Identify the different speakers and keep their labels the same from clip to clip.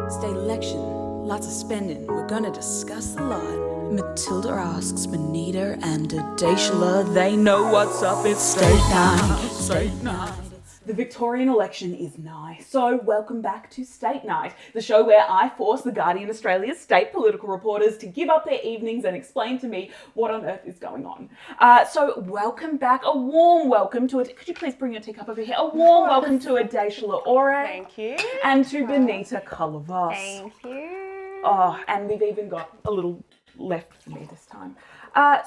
Speaker 1: State election, lots of spending. We're gonna discuss a lot. Matilda asks Benita and Adeshola. They know what's up. It's state night. State night. The Victorian election is nigh, so welcome back to State Night, the show where I force the Guardian Australia's state political reporters to give up their evenings and explain to me what on earth is going on. So welcome back, a warm welcome to it. Could you please bring your teacup over here? A warm welcome to Adeshola Ore.
Speaker 2: Thank you.
Speaker 1: And to Benita Kolovos.
Speaker 2: Thank you.
Speaker 1: Oh, and we've even got a little left for me this time.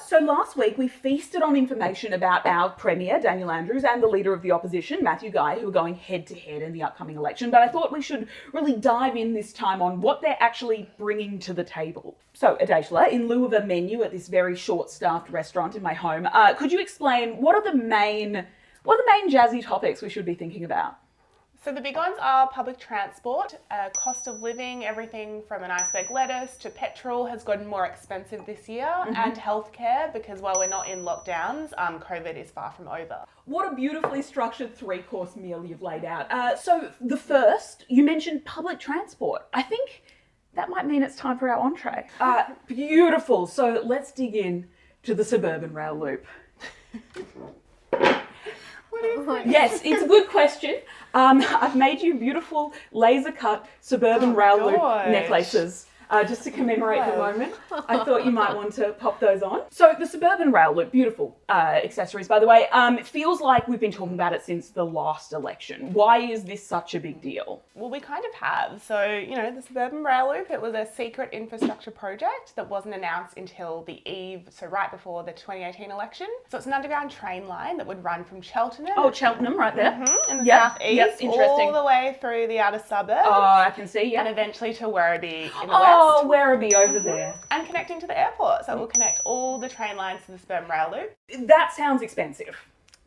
Speaker 1: So last week we feasted on information about our Premier, Daniel Andrews, and the Leader of the Opposition, Matthew Guy, who are going head-to-head in the upcoming election. But I thought we should really dive in this time on what they're actually bringing to the table. So, Adeshola, in lieu of a menu at this very short-staffed restaurant in my home, could you explain what are the main jazzy topics we should be thinking about?
Speaker 2: So the big ones are public transport, cost of living, everything from an iceberg lettuce to petrol has gotten more expensive this year, and healthcare, because while we're not in lockdowns, COVID is far from over.
Speaker 1: What a beautifully structured three-course meal you've laid out. So the first, you mentioned public transport. I think that might mean it's time for our entree. Beautiful. So let's dig in to the suburban rail loop. Yes, it's a good question. I've made you beautiful laser-cut suburban rail loop necklaces just to commemorate the moment. I thought you might want to pop those on. So the suburban rail loop, beautiful accessories, by the way. It feels like we've been talking about it since the last election. Why is this such a big deal?
Speaker 2: Well, we kind of have. So, the suburban rail loop, it was a secret infrastructure project that wasn't announced until the eve, so right before the 2018 election. So it's an underground train line that would run from Cheltenham.
Speaker 1: Oh, Cheltenham, right there.
Speaker 2: In the southeast,
Speaker 1: interesting.
Speaker 2: all the way through the outer suburbs.
Speaker 1: Oh, I can see,
Speaker 2: And eventually to Werribee in the west.
Speaker 1: Oh, Werribee over there.
Speaker 2: And connecting to the airport. So it will connect all the train lines to the suburban rail loop.
Speaker 1: That sounds expensive.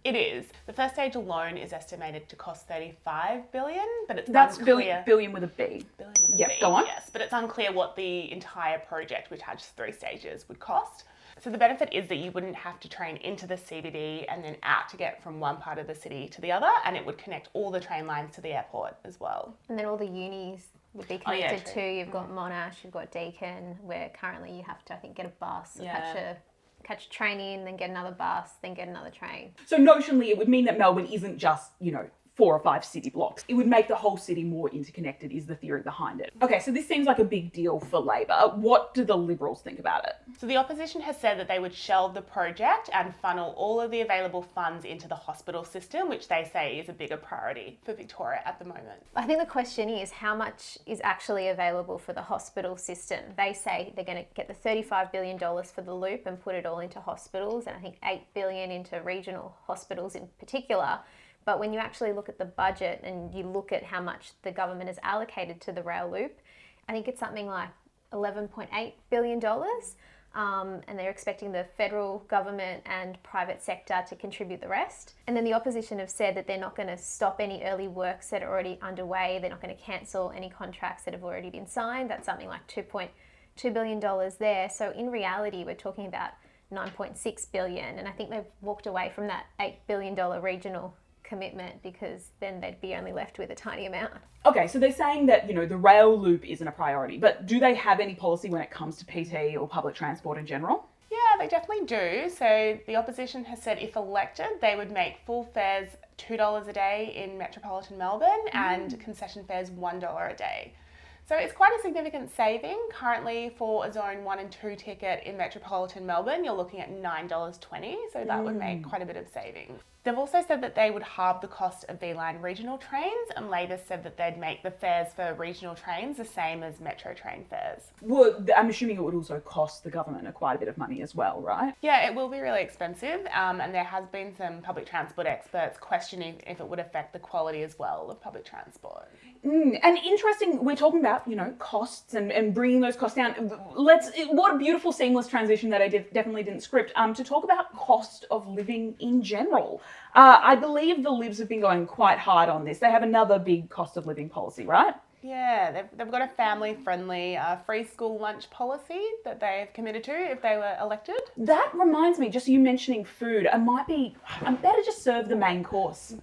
Speaker 2: It is. The first stage alone is estimated to cost $35 billion, but it's
Speaker 1: That's
Speaker 2: unclear.
Speaker 1: billion with a B.
Speaker 2: Billion with a
Speaker 1: Yep,
Speaker 2: B,
Speaker 1: go on.
Speaker 2: Yes, but it's unclear what the entire project, which has 3 stages, would cost. So the benefit is that you wouldn't have to train into the CBD and then out to get from one part of the city to the other, and it would connect all the train lines to the airport as well.
Speaker 3: And then all the unis would be connected too. You've got Monash, you've got Deakin, where currently you have to, I think, get a bus, catch a train in, then get another bus, then get another train.
Speaker 1: So notionally, it would mean that Melbourne isn't just, 4 or 5 city blocks. It would make the whole city more interconnected is the theory behind it. Okay, so this seems like a big deal for Labor. What do the Liberals think about it?
Speaker 2: So the opposition has said that they would shelve the project and funnel all of the available funds into the hospital system, which they say is a bigger priority for Victoria at the moment.
Speaker 3: I think the question is how much is actually available for the hospital system. They say they're going to get the $35 billion for the loop and put it all into hospitals, and I think $8 billion into regional hospitals in particular. But when you actually look at the budget and you look at how much the government has allocated to the rail loop, I think it's something like $11.8 billion. And they're expecting the federal government and private sector to contribute the rest. And then the opposition have said that they're not going to stop any early works that are already underway. They're not going to cancel any contracts that have already been signed. That's something like $2.2 billion there. So in reality, we're talking about $9.6 billion. And I think they've walked away from that $8 billion regional commitment because then they'd be only left with a tiny amount.
Speaker 1: Okay, so they're saying that, the rail loop isn't a priority, but do they have any policy when it comes to PT or public transport in general?
Speaker 2: Yeah, they definitely do. So the opposition has said if elected, they would make full fares $2 a day in metropolitan Melbourne and concession fares $1 a day. So it's quite a significant saving. Currently for a zone 1 and 2 ticket in metropolitan Melbourne, you're looking at $9.20. So that would make quite a bit of savings. They've also said that they would halve the cost of V-Line regional trains, and Labor said that they'd make the fares for regional trains the same as metro train fares.
Speaker 1: Well, I'm assuming it would also cost the government quite a bit of money as well, right?
Speaker 2: Yeah, it will be really expensive, and there has been some public transport experts questioning if it would affect the quality as well of public transport.
Speaker 1: And interesting, we're talking about, costs and bringing those costs down. What a beautiful seamless transition that I definitely didn't script, to talk about cost of living in general. I believe the Libs have been going quite hard on this. They have another big cost of living policy, right?
Speaker 2: Yeah, they've got a family-friendly free school lunch policy that they've committed to if they were elected.
Speaker 1: That reminds me, just you mentioning food, I better just serve the main course.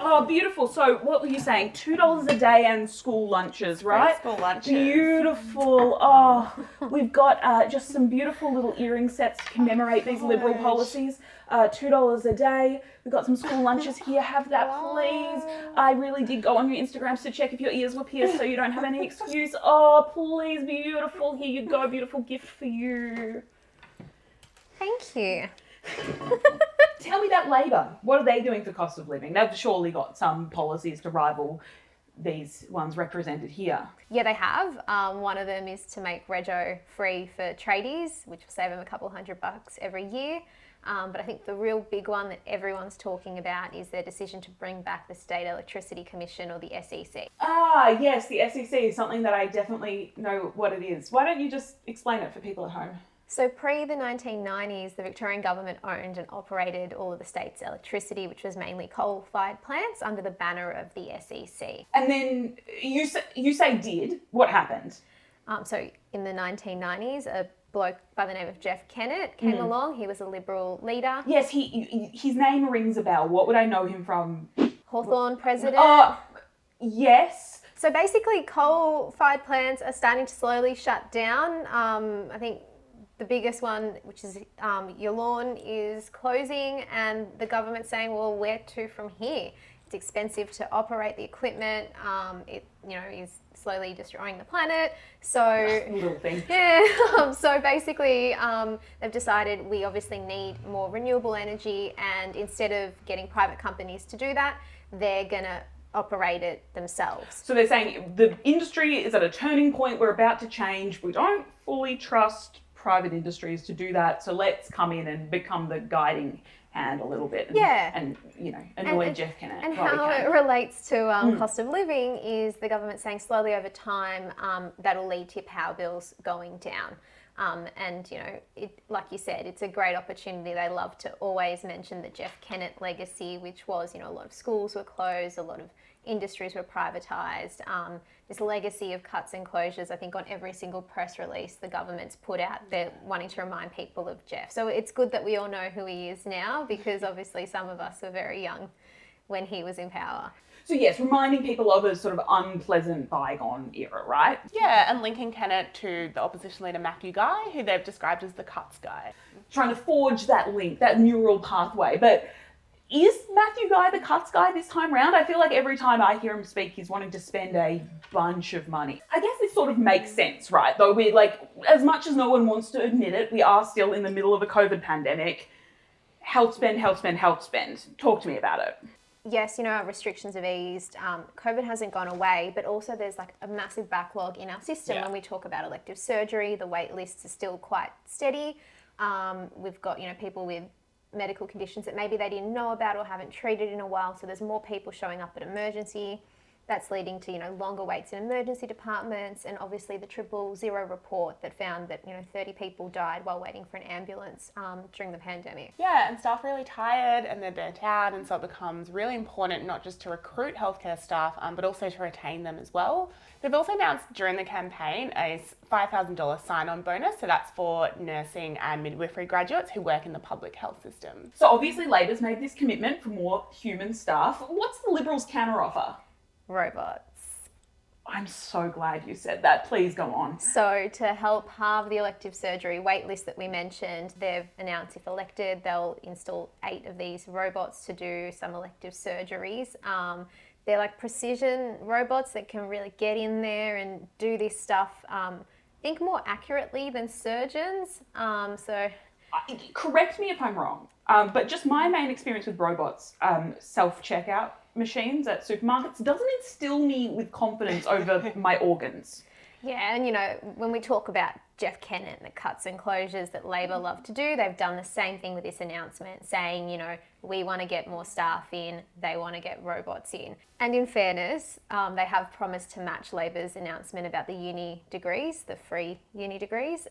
Speaker 1: Oh, beautiful. So what were you saying? $2 a day and school lunches, right?
Speaker 2: School lunches.
Speaker 1: Beautiful. Oh, we've got just some beautiful little earring sets to commemorate these Liberal policies. $2 a day. We've got some school lunches here. Have that, please. I really did go on your Instagrams to check if your ears were pierced so you don't have any excuse. Oh, please, beautiful. Here you go. Beautiful gift for you.
Speaker 3: Thank you.
Speaker 1: Tell me about Labor. What are they doing for cost of living? They've surely got some policies to rival these ones represented here.
Speaker 3: Yeah, they have. One of them is to make rego free for tradies, which will save them a couple $100 every year. But I think the real big one that everyone's talking about is their decision to bring back the State Electricity Commission, or the SEC.
Speaker 1: Ah, yes, the SEC is something that I definitely know what it is. Why don't you just explain it for people at home?
Speaker 3: So pre the 1990s, the Victorian government owned and operated all of the state's electricity, which was mainly coal-fired plants, under the banner of the SEC.
Speaker 1: And then you say did. What happened?
Speaker 3: So in the 1990s, a bloke by the name of Jeff Kennett came along. He was a Liberal leader.
Speaker 1: Yes, his name rings a bell. What would I know him from?
Speaker 3: Hawthorn president.
Speaker 1: Oh, yes.
Speaker 3: So basically, coal-fired plants are starting to slowly shut down. I think the biggest one, which is your lawn, is closing, and the government's saying, well, where to from here? It's expensive to operate the equipment. It is slowly destroying the planet. So
Speaker 1: Little thing.
Speaker 3: yeah. So basically, they've decided we obviously need more renewable energy, and instead of getting private companies to do that, they're gonna operate it themselves.
Speaker 1: So they're saying the industry is at a turning point. We're about to change. We don't fully trust private industries to do that. So let's come in and become the guiding hand a little bit. And,
Speaker 3: Yeah.
Speaker 1: And annoy Jeff Kennett.
Speaker 3: And
Speaker 1: while we
Speaker 3: how
Speaker 1: can.
Speaker 3: it relates to cost of living is the government saying slowly over time that'll lead to your power bills going down. And like you said, it's a great opportunity. They love to always mention the Jeff Kennett legacy, which was, a lot of schools were closed, a lot of industries were privatised. This legacy of cuts and closures, I think on every single press release the government's put out, they're wanting to remind people of Jeff. So it's good that we all know who he is now, because obviously some of us were very young when he was in power.
Speaker 1: So yes, reminding people of a sort of unpleasant bygone era, right?
Speaker 2: Yeah, and linking Kennett to the opposition leader Matthew Guy, who they've described as the cuts guy.
Speaker 1: Trying to forge that link, that neural pathway. But is Matthew Guy the cuts guy this time round? I feel like every time I hear him speak, he's wanting to spend a bunch of money. I guess this sort of makes sense, right? Though we're as much as no one wants to admit it, we are still in the middle of a COVID pandemic. Help spend, help spend, help spend. Talk to me about it.
Speaker 3: Yes, our restrictions have eased. COVID hasn't gone away, but also there's a massive backlog in our system.
Speaker 2: Yeah.
Speaker 3: When we talk about elective surgery, the wait lists are still quite steady. We've got, people with medical conditions that maybe they didn't know about or haven't treated in a while. So there's more people showing up at emergency. That's leading to, longer waits in emergency departments, and obviously the 000 report that found that, 30 people died while waiting for an ambulance during the pandemic.
Speaker 2: Yeah, and staff are really tired and they're burnt out, and so it becomes really important not just to recruit healthcare staff, but also to retain them as well. They've also announced during the campaign a $5,000 sign-on bonus, so that's for nursing and midwifery graduates who work in the public health system.
Speaker 1: So obviously Labor's made this commitment for more human staff. What's the Liberals' counter-offer?
Speaker 3: Robots.
Speaker 1: I'm so glad you said that. Please go on.
Speaker 3: So to help halve the elective surgery wait list that we mentioned, they've announced if elected, they'll install 8 of these robots to do some elective surgeries. They're like precision robots that can really get in there and do this stuff, I think more accurately than surgeons.
Speaker 1: Correct me if I'm wrong, but just my main experience with robots, self-checkout machines at supermarkets, doesn't instill me with confidence over my organs.
Speaker 3: Yeah, and when we talk about Jeff Kennett and the cuts and closures that Labor love to do, they've done the same thing with this announcement, saying, we want to get more staff in, they want to get robots in. And in fairness, they have promised to match Labor's announcement about the uni degrees, the free uni degrees.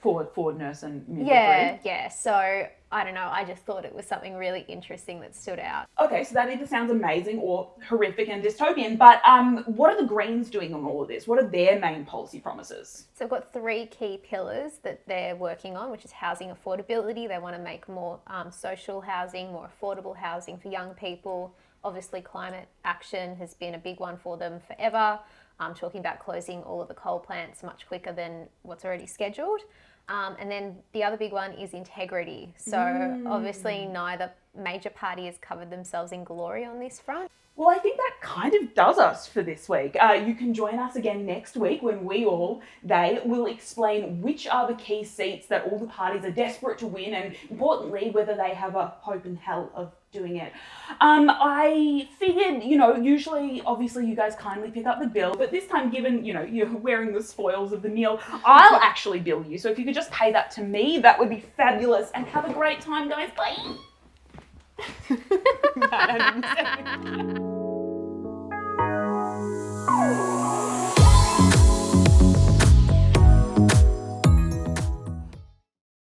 Speaker 1: For nurse and midwifery.
Speaker 3: Yeah. So, I don't know, I just thought it was something really interesting that stood out.
Speaker 1: Okay, so that either sounds amazing or horrific and dystopian, but what are the Greens doing on all of this? What are their main policy promises?
Speaker 3: So we've got 3 key pillars that they're working on, which is housing affordability. They want to make more social housing, more affordable housing for young people. Obviously, climate action has been a big one for them forever. Talking about closing all of the coal plants much quicker than what's already scheduled. And then the other big one is integrity. So obviously neither major party has covered themselves in glory on this front.
Speaker 1: Well, I think that kind of does us for this week. You can join us again next week when they will explain which are the key seats that all the parties are desperate to win, and importantly, whether they have a hope in hell of doing it. I figured, usually, obviously, you guys kindly pick up the bill, but this time, given, you're wearing the spoils of the meal, I'll actually bill you. So if you could just pay that to me, that would be fabulous. And have a great time, guys. Bye.
Speaker 2: That 100%.